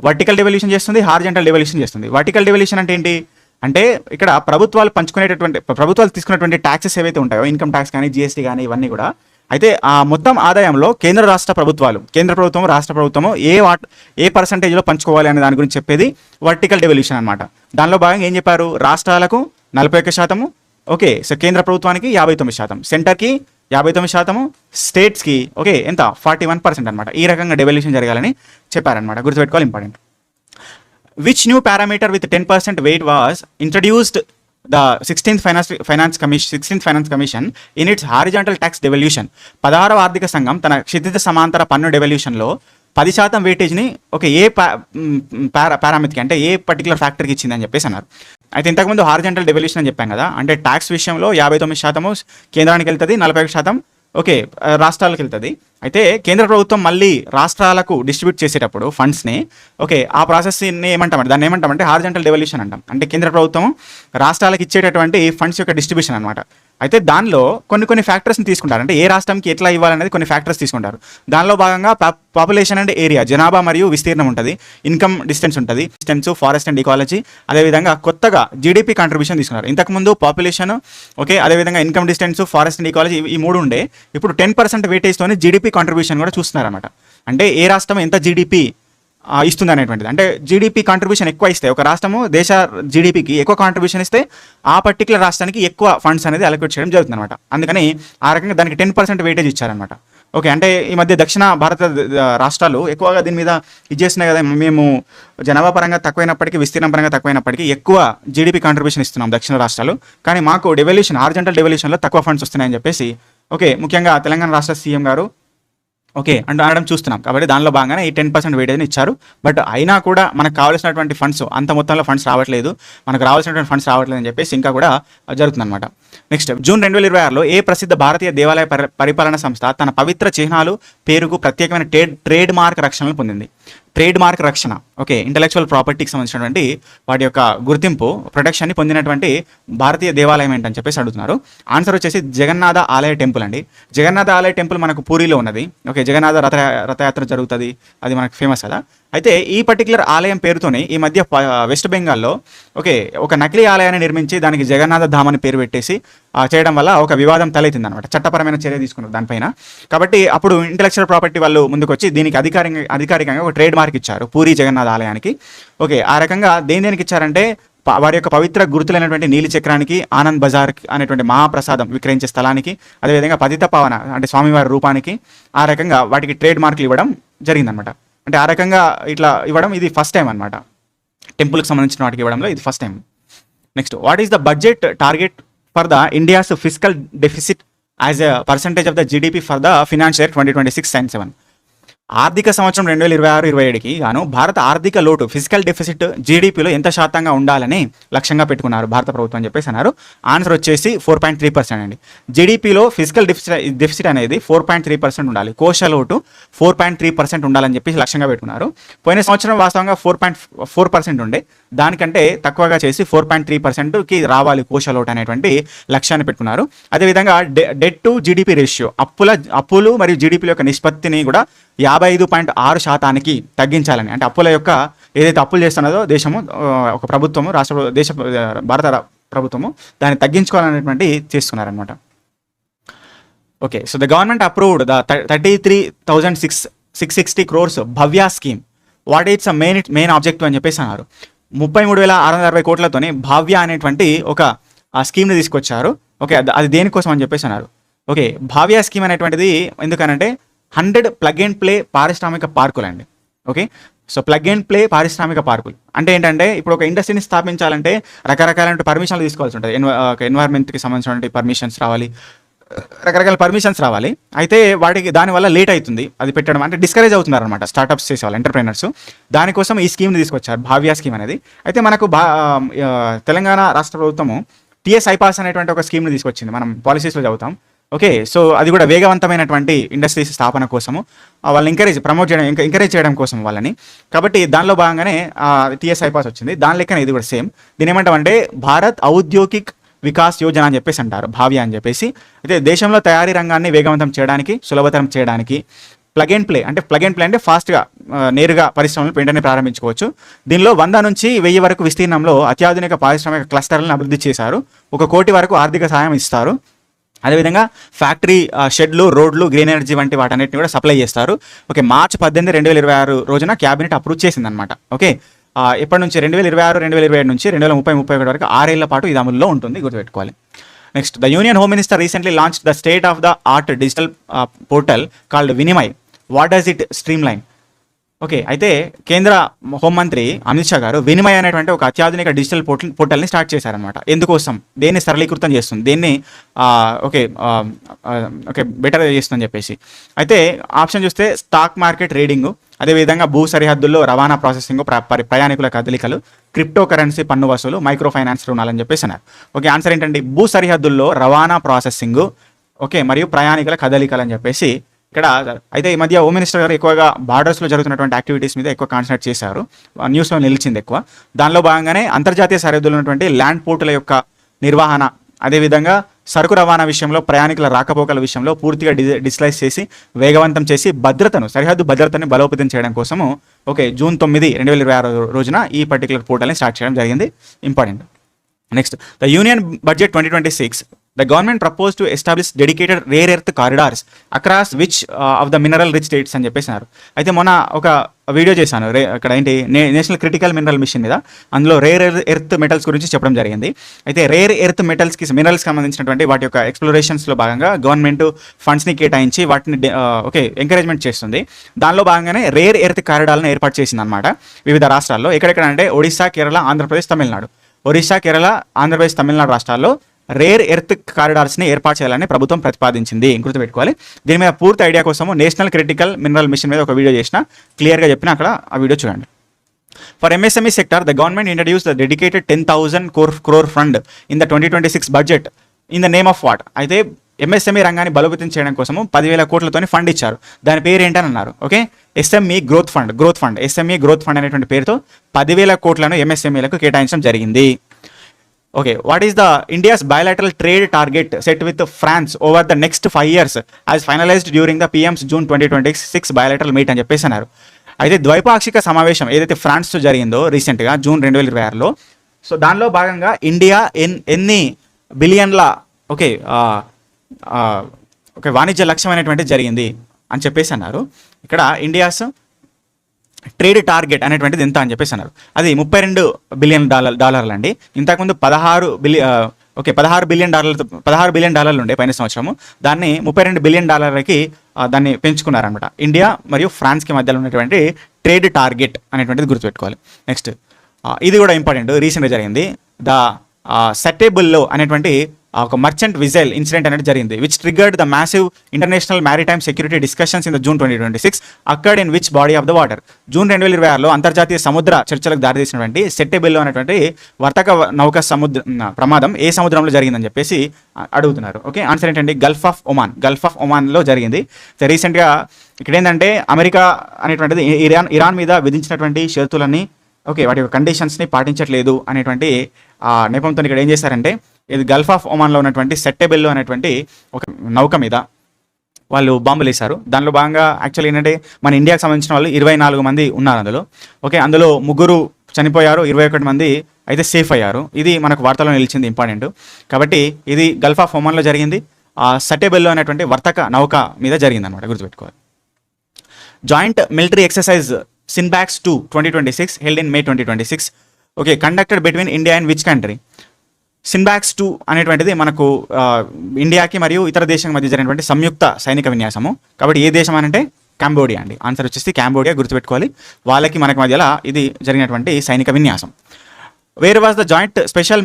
vertical devolution చేస్తుంది, హారిజంటల్ డెవల్యూషన్ చేస్తుంది. వర్టికల్ డెవల్యూషన్ అంటే ఏంటి అంటే ఇక్కడ ప్రభుత్వాలు తీసుకునేటువంటి ట్యాక్సెస్ ఏవైతే ఉంటాయో, ఇన్కమ్ ట్యాక్స్ కానీ, జిఎస్టీ కానీ, ఇవన్నీ కూడా అయితే ఆ మొత్తం ఆదాయంలో కేంద్ర ప్రభుత్వం రాష్ట్ర ప్రభుత్వము ఏ పర్సంటేజ్లో పంచుకోవాలి అనే దాని గురించి చెప్పేది వర్టికల్ డెవల్యూషన్ అనమాట. దానిలో భాగంగా ఏం చెప్పారు? రాష్ట్రాలకు 41%, ఓకే సో కేంద్ర ప్రభుత్వానికి 59%, సెంటర్కి 59%, స్టేట్స్కి ఓకే ఎంత 41% అనమాట. ఈ రకంగా డెవల్యూషన్ జరగాలని చెప్పారనమాట, గుర్తుపెట్టుకోవాలి, important. Which new parameter with 10% weight was introduced the 16th Finance Commission in its horizontal tax devolution. 16వ ఆర్థిక సంఘం తన క్షితిజ సమాంతర పన్ను డెవల్యూషన్లో 10% వెయిటేజ్ని ఒక ఏ పారామితికి అంటే ఏ పర్టికులర్ ఫ్యాక్టర్కి ఇచ్చిందని చెప్పేసి అన్నారు. అయితే ఇంతకుముందు హారిజాంటల్ డెవల్యూషన్ అని చెప్పాం కదా, అంటే ట్యాక్స్ విషయంలో 59% కేంద్రానికి వెళ్తుంది, 41% రాష్ట్రాలకు వెళ్తుంది. అయితే కేంద్ర ప్రభుత్వం మళ్ళీ రాష్ట్రాలకు డిస్ట్రిబ్యూట్ చేసేటప్పుడు ఫండ్స్ని ఆ ప్రాసెస్ని దాన్ని ఏమంటామంటే హారిజాంటల్ డెవల్యూషన్ అంటాం. అంటే కేంద్ర ప్రభుత్వం రాష్ట్రాలకు ఇచ్చేటటువంటి ఫండ్స్ యొక్క డిస్ట్రిబ్యూషన్ అనమాట. అయితే దానిలో కొన్ని ఫ్యాక్టర్స్ని తీసుకుంటారు. అంటే ఏ రాష్ట్రానికి ఎట్లా ఇవ్వాలనేది కొన్ని ఫ్యాక్టర్స్ తీసుకుంటారు. దానిలో భాగంగా పాపులేషన్ అండ్ ఏరియా, జనాభా మరియు విస్తీర్ణం ఉంటుంది, ఇన్కమ్ డిస్టెన్స్ ఉంటుంది, ఫారెస్ట్ అండ్ ఈకాలజీ, అదేవిధంగా కొత్తగా జీడిపి కాంట్రిబ్యూషన్ తీసుకున్నారు. ఇంతకుముందు పాపులేషన్ అదేవిధంగా income distance, forest and ecology ఈ 3 ఉండే. ఇప్పుడు 10% వెయిటేజ్తోనే జీడిపి కాంట్రిబ్యూషన్ కూడా చూస్తున్నారన్నమాట. అంటే ఏ రాష్ట్రం ఎంత జీడిపి ఇస్తుంది అనేటువంటిది. అంటే జీడిపి కాంట్రిబ్యూషన్ ఎక్కువ ఇస్తే, ఒక రాష్ట్రము దేశ జీడిపికి ఎక్కువ కాంట్రిబ్యూషన్ ఇస్తే ఆ పర్టికులర్ రాష్ట్రానికి ఎక్కువ ఫండ్స్ అనేది అలొకేట్ చేయడం జరుగుతుంది అనమాట. అందుకని ఆ రకంగా దానికి 10% వెయిటేజ్ ఇచ్చారనమాట. అంటే ఈ మధ్య దక్షిణ భారత రాష్ట్రాలు ఎక్కువగా దీని మీద ఇచ్చేసినాయి కదా, మేము జనాభా పరంగా తక్కువైనప్పటికీ, విస్తీర్ణం పరంగా తక్కువైనప్పటికీ ఎక్కువ జీడిపి కాంట్రిబ్యూషన్ ఇస్తున్నాం దక్షిణ రాష్ట్రాలు, కానీ మాకు హారిజాంటల్ డెవల్యూషన్లో తక్కువ ఫండ్స్ వస్తున్నాయని చెప్పేసి ముఖ్యంగా తెలంగాణ రాష్ట్ర సీఎం గారు అనడం చూస్తున్నాం. కాబట్టి దానిలో భాగంగానే ఈ 10% వెయిటేజ్ని ఇచ్చారు. బట్ అయినా కూడా మనకు కావాల్సినటువంటి ఫండ్స్ అంత మొత్తంలో ఫండ్స్ రావట్లేదు, మనకు రావాల్సినటువంటి ఫండ్స్ రావట్లేదు అని చెప్పేసి ఇంకా కూడా జరుగుతుంది అనమాట. నెక్స్ట్, జూన్ 2026లో ఏ ప్రసిద్ధ భారతీయ దేవాలయ పరిపాలన సంస్థ తన పవిత్ర చిహ్నాలు పేరుకు ప్రత్యేకమైన ట్రేడ్ మార్క్ రక్షణలు పొందింది? ట్రేడ్ మార్క్ రక్షణ ఇంటలెక్చువల్ ప్రాపర్టీకి సంబంధించినటువంటి వాటి యొక్క గుర్తింపు ప్రొటెక్షన్ని పొందినటువంటి భారతీయ దేవాలయం ఏంటని చెప్పేసి అడుగుతున్నారు. ఆన్సర్ వచ్చేసి జగన్నాథ ఆలయ టెంపుల్ అండి. జగన్నాథ ఆలయ టెంపుల్ మనకు పూరిలో ఉన్నది. జగన్నాథ రథయాత్ర జరుగుతుంది, అది మనకు ఫేమస్ కదా. అయితే ఈ పర్టికులర్ ఆలయం పేరుతోనే ఈ మధ్య వెస్ట్ బెంగాల్లో ఒక నకిలీ ఆలయాన్ని నిర్మించి దానికి జగన్నాథ ధామ్ అని పేరు పెట్టేసి చేయడం వల్ల ఒక వివాదం తలెత్తింది అనమాట. చట్టపరమైన చర్య తీసుకున్నారు దానిపైన. కాబట్టి అప్పుడు ఇంటలెక్చువల్ ప్రాపర్టీ వాళ్ళు ముందుకు వచ్చి దీనికి అధికారికంగా ఒక ట్రేడ్ మార్క్ ఇచ్చారు పూరి జగన్నాథ ఆలయానికి. ఆ రకంగా దేనికి ఇచ్చారంటే వారి యొక్క పవిత్ర గుర్తులైనటువంటి నీలి చక్రానికి, ఆనంద్ బజార్ అనేటువంటి మహాప్రసాదం విక్రయించే స్థలానికి, అదేవిధంగా పతిత పావన అంటే స్వామివారి రూపానికి ఆ రకంగా వాటికి ట్రేడ్ మార్కులు ఇవ్వడం జరిగిందనమాట. అంటే ఆ రకంగా ఇట్లా ఇవ్వడం ఇది ఫస్ట్ టైం అనమాట. టెంపుల్కి సంబంధించిన వాటికి ఇవ్వడంలో ఇది first time. Next, what is the budget target for the India's physical deficit as a percentage of the GDP for the financial year 2026-27? ఆర్థిక సంవత్సరం 2026-27కి గాను భారత ఆర్థిక లోటు ఫిజికల్ డెఫిసిట్ జీడిపిలో ఎంత శాతంగా ఉండాలని లక్ష్యంగా పెట్టుకున్నారు భారత ప్రభుత్వం అని చెప్పేసి అన్నారు. ఆన్సర్ వచ్చేసి 4.3% అండి. జీడిపిలో ఫిజికల్ డెఫిసిట్ అనేది 4.3% ఉండాలి. కోశ లోటు 4.3% ఉండాలని చెప్పేసి లక్ష్యంగా పెట్టుకున్నారు. పోయిన సంవత్సరం వాస్తవంగా 4.4% ఉండే, దానికంటే తక్కువగా చేసి 4.3%కి రావాలి కోశ లోటు అనేటువంటి లక్ష్యాన్ని పెట్టుకున్నారు. అదేవిధంగా డెట్ టు జీడిపి రేషియో, అప్పులు మరియు జీడిపి యొక్క నిష్పత్తిని కూడా 55.6% తగ్గించాలని, అంటే అప్పుల యొక్క ఏదైతే అప్పులు చేస్తున్నదో దేశము ఒక ప్రభుత్వము భారత ప్రభుత్వము దాన్ని తగ్గించుకోవాలనేటువంటి చేస్తున్నారనమాట. So the government approved the 33,660 crores Bhavya scheme. What eats main objective అని చెప్పేసి అన్నారు. 33,660 కోట్లతోని భవ్య అనేటువంటి ఒక స్కీమ్ని తీసుకొచ్చారు. అది దేనికోసం అని చెప్పేసి అన్నారు. భవ్య స్కీమ్ అనేటువంటిది ఎందుకనంటే 100 ప్లగ్ అండ్ ప్లే పారిశ్రామిక పార్కులు అండి. సో ప్లగ్ అండ్ ప్లే పారిశ్రామిక పార్కులు అంటే ఏంటంటే, ఇప్పుడు ఒక ఇండస్ట్రీని స్థాపించాలంటే రకరకాలైన పర్మిషన్లు తీసుకోవాల్సి ఉంటుంది. ఎన్వైర్న్మెంట్కి సంబంధించినటువంటి పర్మిషన్స్ రావాలి, రకరకాల పర్మిషన్స్ రావాలి. అయితే వాటికి దానివల్ల లేట్ అవుతుంది అది పెట్టడం, అంటే డిస్కరేజ్ అవుతున్నారు అనమాట స్టార్టప్స్ చేసేవాళ్ళు, ఎంటర్ప్రైనర్స్. దానికోసం ఈ స్కీమ్ని తీసుకొచ్చారు, భావ్య స్కీమ్ అనేది. అయితే మనకు తెలంగాణ రాష్ట్ర ప్రభుత్వము టీఎస్ ఐపాస్ అనేటువంటి ఒక స్కీమ్ని తీసుకొచ్చింది, మనం పాలసీస్లో చదువుతాం. సో అది కూడా వేగవంతమైనటువంటి ఇండస్ట్రీస్ స్థాపన కోసము వాళ్ళని ఎంకరేజ్ చేయడం కోసం వాళ్ళని. కాబట్టి దానిలో భాగంగానే టీఎస్ ఐపాస్ వచ్చింది. దాని లెక్కన ఇది కూడా సేమ్. దీని ఏమంటామంటే భారత్ ఔద్యోగిక్ వికాస్ యోజన అని చెప్పేసి అంటారు, భావ్య అని చెప్పేసి. అయితే దేశంలో తయారీ రంగాన్ని వేగవంతం చేయడానికి, సులభతరం చేయడానికి ప్లగ్ అండ్ ప్లే అంటే ఫాస్ట్గా నేరుగా పరిశ్రమలు వెంటనే ప్రారంభించుకోవచ్చు. దీనిలో 100 నుంచి 1000 వరకు విస్తీర్ణంలో అత్యాధునిక పారిశ్రామిక క్లస్టర్లను అభివృద్ధి చేశారు. 1 కోటి వరకు ఆర్థిక సహాయం ఇస్తారు. అదేవిధంగా ఫ్యాక్టరీ షెడ్లు, రోడ్లు, గ్రీన్ ఎనర్జీ వంటి వాటన్నిటిని కూడా సప్లై చేస్తారు. మార్చి 18, 2026 రోజున క్యాబినెట్ అప్రూవ్ చేసిందనమాట. ఎప్పటి నుంచి 2026, 2027 నుంచి 2030-31 వరకు 6 ఏళ్ల పాటు ఇది అమలులో ఉంటుంది, గుర్తుపెట్టుకోవాలి. Next, the union home minister recently launch the state of the art digital portal called Vinimay. What does it stream line? Okay. అయితే కేంద్ర హోంమంత్రి అమిత్ షా గారు వినిమయ్ అనేటువంటి ఒక అత్యాధునిక డిజిటల్ పోర్టల్‌ని స్టార్ట్ చేశారనమాట. ఎందుకోసం? దేన్ని సరళీకృతం చేస్తుంది. దేన్ని ఓకే. ఓకే. బెటర్‌గా చేస్తుందని చెప్పేసి. అయితే ఆప్షన్ చూస్తే స్టాక్ మార్కెట్ ట్రేడింగు, అదేవిధంగా భూ సరిహద్దుల్లో రవాణా ప్రాసెసింగు, ప్రయాణికుల కదలికలు, క్రిప్టో కరెన్సీ పన్ను వసూలు, మైక్రో ఫైనాన్స్ రుణాలని చెప్పేసి అన్నారు. ఓకే. ఆన్సర్ ఏంటండి? భూ సరిహద్దుల్లో రవాణా ప్రాసెసింగు, ఓకే, మరియు ప్రయాణికుల కదలికలు అని చెప్పేసి ఇక్కడ. అయితే ఈ మధ్య హోమ్ మినిస్టర్ గారు ఎక్కువగా బార్డర్స్లో జరుగుతున్నటువంటి యాక్టివిటీస్ మీద ఎక్కువ కాన్సన్ట్రేట్ చేశారు. న్యూస్లో నిలిచింది ఎక్కువ. దానిలో భాగంగానే అంతర్జాతీయ సరిహద్దులు ఉన్నటువంటి ల్యాండ్ పోర్టుల యొక్క నిర్వహణ, అదేవిధంగా సరుకు రవాణా విషయంలో, ప్రయాణికుల రాకపోకల విషయంలో పూర్తిగా డిజిటలైజ్ చేసి వేగవంతం చేసి సరిహద్దు భద్రతను బలోపేతం చేయడం కోసము ఓకే జూన్ 9, 2026 రోజున ఈ పర్టికులర్ పోర్టల్ని స్టార్ట్ చేయడం జరిగింది. Important. Next, the union budget 2026, the government proposed to establish dedicated rare earth corridors across which of the mineral rich states అని చెప్పేసినారు. అయితే మొన్న ఒక వీడియో చేశాను అక్కడ ఏంటి నేషనల్ క్రిటికల్ మినరల్ మిషన్ మీద. అందులో రేర్ ఎర్త్ మెటల్స్ గురించి చెప్పడం జరిగింది. అయితే రేర్ ఎర్త్ మినరల్స్కి సంబంధించినటువంటి వాటి యొక్క ఎక్స్ప్లోరేషన్స్లో భాగంగా గవర్నమెంట్ ఫండ్స్ని కేటాయించి వాటిని ఓకే ఎంకరేజ్మెంట్ చేస్తుంది. దానిలో భాగంగానే రేర్ ఎర్త్ కారిడార్లను ఏర్పాటు చేసింది అనమాట వివిధ రాష్ట్రాల్లో. ఎక్కడెక్కడ అంటే ఒడిశా, కేరళ, ఆంధ్రప్రదేశ్, తమిళనాడు. ఒడిశా, కేరళ, ఆంధ్రప్రదేశ్, తమిళనాడు రాష్ట్రాల్లో రేర్ ఎర్త్ కారిడార్స్ని ఏర్పాటు చేయాలని ప్రభుత్వం ప్రతిపాదించింది. గుర్తుపెట్టుకోవాలి. దీని మీద పూర్తి ఐడియా కోసము నేషనల్ క్రిటికల్ మినరల్ మిషన్ మీద ఒక వీడియో చేసిన, క్లియర్గా చెప్పిన, అక్కడ ఆ వీడియో చూడండి. For MSME sector, the government introduce the dedicated 10,000 crore fund in the 2026 budget in the name of what. అయితే ఎంఎస్ఎంఈ రంగాన్ని బలోపేతం చేయడం కోసము 10,000 కోట్లతోని ఫండ్ ఇచ్చారు. దాని పేరు ఏంటని అన్నారు. Okay, SME growth fund. SME growth fund అనేటువంటి పేరుతో 10,000 కోట్లను ఎంఎస్ఎంఈలకు కేటాయించడం జరిగింది. Okay, what is the India's bilateral trade target set with France over the next 5 years as finalised during the PM's June 2026 bilateral meet అని చెప్పేసి అన్నారు. అయితే ద్వైపాక్షిక సమావేశం ఏదైతే ఫ్రాన్స్తో జరిగిందో రీసెంట్గా జూన్ 2026లో, సో దానిలో భాగంగా ఇండియా ఎన్ని బిలియన్ల ఓకే ఓకే వాణిజ్య లక్ష్యం అనేటువంటిది జరిగింది అని చెప్పేసి అన్నారు. ఇక్కడ ఇండియాస్ ట్రేడ్ టార్గెట్ అనేటువంటిది ఎంత అని చెప్పేసి అన్నారు. అది $32 బిలియన్ అండి. ఇంతకుముందు 16 బిలియన్ డాలర్లు ఉండే పోయిన సంవత్సరము. దాన్ని $32 బిలియన్ దాన్ని పెంచుకున్నారనమాట. ఇండియా మరియు ఫ్రాన్స్కి మధ్యలో ఉన్నటువంటి ట్రేడ్ టార్గెట్ అనేటువంటిది గుర్తుపెట్టుకోవాలి. నెక్స్ట్, ఇది కూడా ఇంపార్టెంట్, రీసెంట్గా జరిగింది. ద సెటేబుల్లో అనేటువంటి ఒక మర్చెంట్ విజైల్ ఇన్సిడెంట్ అనేది జరిగింది, which triggered the massive international maritime security discussions in the June 2026 accord in which body of the water. June 2026లో అంతర్జాతీయ సముద్ర చర్చలకు దారితీసినటువంటి సెటేబుల్లో అనేటువంటి వర్తక నౌక ప్రమాదం ఏ సముద్రంలో జరిగిందని చెప్పేసి అడుగుతున్నారు. ఓకే, ఆన్సర్ ఏంటండి? గల్ఫ్ ఆఫ్ ఒమాన్లో జరిగింది. రీసెంట్గా ఇక్కడ ఏంటంటే అమెరికా అనేటువంటిది ఇరాన్ మీద విధించినటువంటి షరతులన్నీ ఓకే వాటి యొక్క కండిషన్స్ని పాటించట్లేదు అనేటువంటి నేపథ్యంతో ఇక్కడ ఏం చేశారంటే, ఇది గల్ఫ్ ఆఫ్ ఒమాన్లో ఉన్నటువంటి సెట్టెబెల్లో అనేటువంటి ఒక నౌక మీద వాళ్ళు బాంబులు వేశారు. దానిలో భాగంగా యాక్చువల్లీ ఏంటంటే మన ఇండియాకి సంబంధించిన వాళ్ళు 24 మంది ఉన్నారు అందులో. ఓకే, అందులో 3 చనిపోయారు, 21 మంది అయితే సేఫ్ అయ్యారు. ఇది మనకు వార్తలో నిలిచింది, ఇంపార్టెంట్. కాబట్టి ఇది గల్ఫ్ ఆఫ్ ఒమాన్లో జరిగింది. సెట్టెబెల్లో అనేటువంటి వర్తక నౌక మీద జరిగింది అనమాట, గుర్తుపెట్టుకోవాలి. Joint military exercise SIMBEX 2 2026 held in May 2026. Okay, conducted between India and which country? SIMBEX 2 అనేటువంటిది మనకు ఇండియాకి మరియు ఇతర దేశం మధ్య జరిగినటువంటి సంయుక్త సైనిక విన్యాసము. కాబట్టి ఏ దేశం అంటే కాంబోడియా అండి. ఆన్సర్ వచ్చేసి కాంబోడియా, గుర్తుపెట్టుకోవాలి. వాళ్ళకి మనకి మధ్యలో ఇది జరిగినటువంటి సైనిక విన్యాసం. Where was the joint special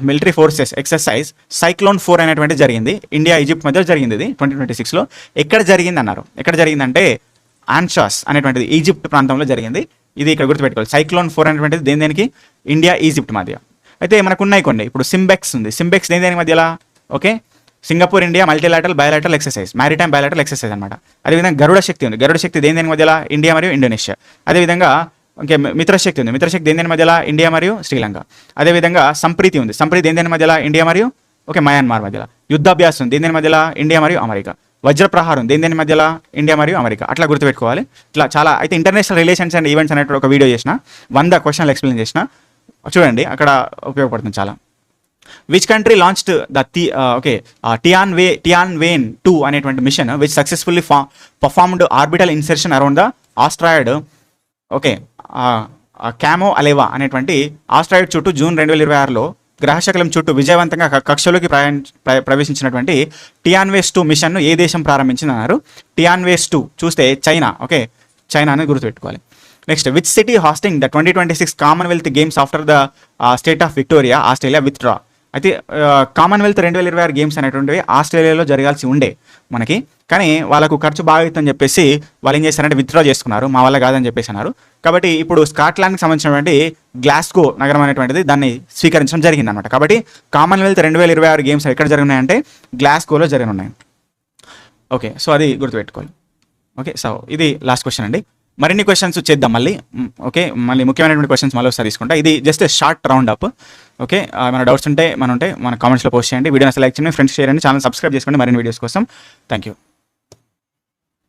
military forces exercise cyclone 4 అనేటువంటి జరిగింది. ఇండియా, ఈజిప్ట్ మధ్య జరిగింది ఇది 2026లో. ఎక్కడ జరిగింది అన్నారు? ఎక్కడ జరిగిందంటే ఆన్షాస్ అనేటువంటిది ఈజిప్ట్ ప్రాంతంలో జరిగింది. ఇది ఇక్కడ గుర్తుపెట్టుకోవాలి. సైక్లోన్ 4 అనేటువంటిది దేనికి? ఇండియా, ఈజిప్ట్ మధ్య. అయితే మనకు ఉన్నాయి కొన్ని. ఇప్పుడు సింబెక్స్ ఉంది. సింబెక్స్ దేని మధ్యలో? Okay, Singapore India multilateral bilateral exercise, maritime bilateral exercise అనమాట. అదేవిధంగా గరుడ శక్తి ఉంది. గరుడ శక్తి దేని మధ్యలో? ఇండియా మరియు ఇండోనేషియా. అదేవిధంగా ఓకే మిత్రశక్తి ఉంది. మిత్రశక్తి దేని మధ్యలో? ఇండియా మరియు శ్రీలంక. అదేవిధంగా సంప్రీతి ఉంది. సంప్రీతి దేని మధ్యలో? ఇండియా మరియు ఓకే మయన్మార్ మధ్యలో. యుద్ధాభ్యాసం ఉంది. దేని మధ్యలో? ఇండియా మరియు అమెరికా. వజ్రప్రహారం దేని మధ్యలో? ఇండియా మరియు అమెరికా. అట్లా గుర్తుపెట్టుకోవాలి. ఇట్లా చాలా. అయితే ఇంటర్నేషనల్ రిలేషన్స్ అండ్ ఈవెంట్స్ అనేటువంటి ఒక వీడియో చేసిన, 100 క్వశ్చన్లు ఎక్స్ప్లెయిన్ చేసిన, చూడండి, అక్కడ ఉపయోగపడుతుంది చాలా. Which country launched the Tianwen 2 అనేటువంటి mission which successfully performed orbital insertion around the asteroid okay Kamo'oalewa అనేటువంటి ఆస్ట్రాయిడ్ చుట్టూ జూన్ 2026లో గ్రహశకలం చుట్టూ విజయవంతంగా కక్షలోకి ప్రవేశించినటువంటి టియాన్వేస్ 2 మిషన్ను ఏ దేశం ప్రారంభించింది అన్నారు? టియాన్వేస్ 2 చూస్తే చైనా. ఓకే, చైనా అనేది గుర్తుపెట్టుకోవాలి. Next, which city hastening the 2026 Commonwealth games after the state of Victoria Australia withdraw. అయితే కామన్వెల్త్ 2026 గేమ్స్ అనేటువంటివి ఆస్ట్రేలియాలో జరగాల్సి ఉండే మనకి, కానీ వాళ్ళకు ఖర్చు బాగా అవుతుందని చెప్పేసి వాళ్ళు ఏం చేశారంటే విత్డ్రా చేసుకున్నారు, మా వల్ల కాదని చెప్పేసి అన్నారు. కాబట్టి ఇప్పుడు స్కాట్లాండ్కి సంబంధించినటువంటి గ్లాస్గో నగరం అనేటువంటిది దాన్ని స్వీకరించడం జరిగింది అనమాట. కాబట్టి కామన్వెల్త్ 2026 గేమ్స్ ఎక్కడ జరిగినాయంటే గ్లాస్గోలో జరిగినాయి. ఓకే, సో అది గుర్తుపెట్టుకోవాలి. ఓకే, సో ఇది లాస్ట్ క్వశ్చన్ అండి. మరిన్ని క్వశ్చన్స్ చేద్దాం మళ్ళీ. ఓకే, మళ్ళీ ముఖ్యమైనటువంటి క్వశ్చన్స్ మళ్ళీ ఒకసారి తీసుకుంటా. ఇది just short round up. Okay, మన డౌట్స్ ఉంటే మన కామెంట్స్లో పోస్ట్ చేయండి. వీడియోని లైక్ చేయండి, ఫ్రెండ్స్ షేర్ చేయండి, ఛానల్ సబ్స్క్రైబ్ చేసుకోండి మరిన్ని వీడియోస్ కోసం. Thank you.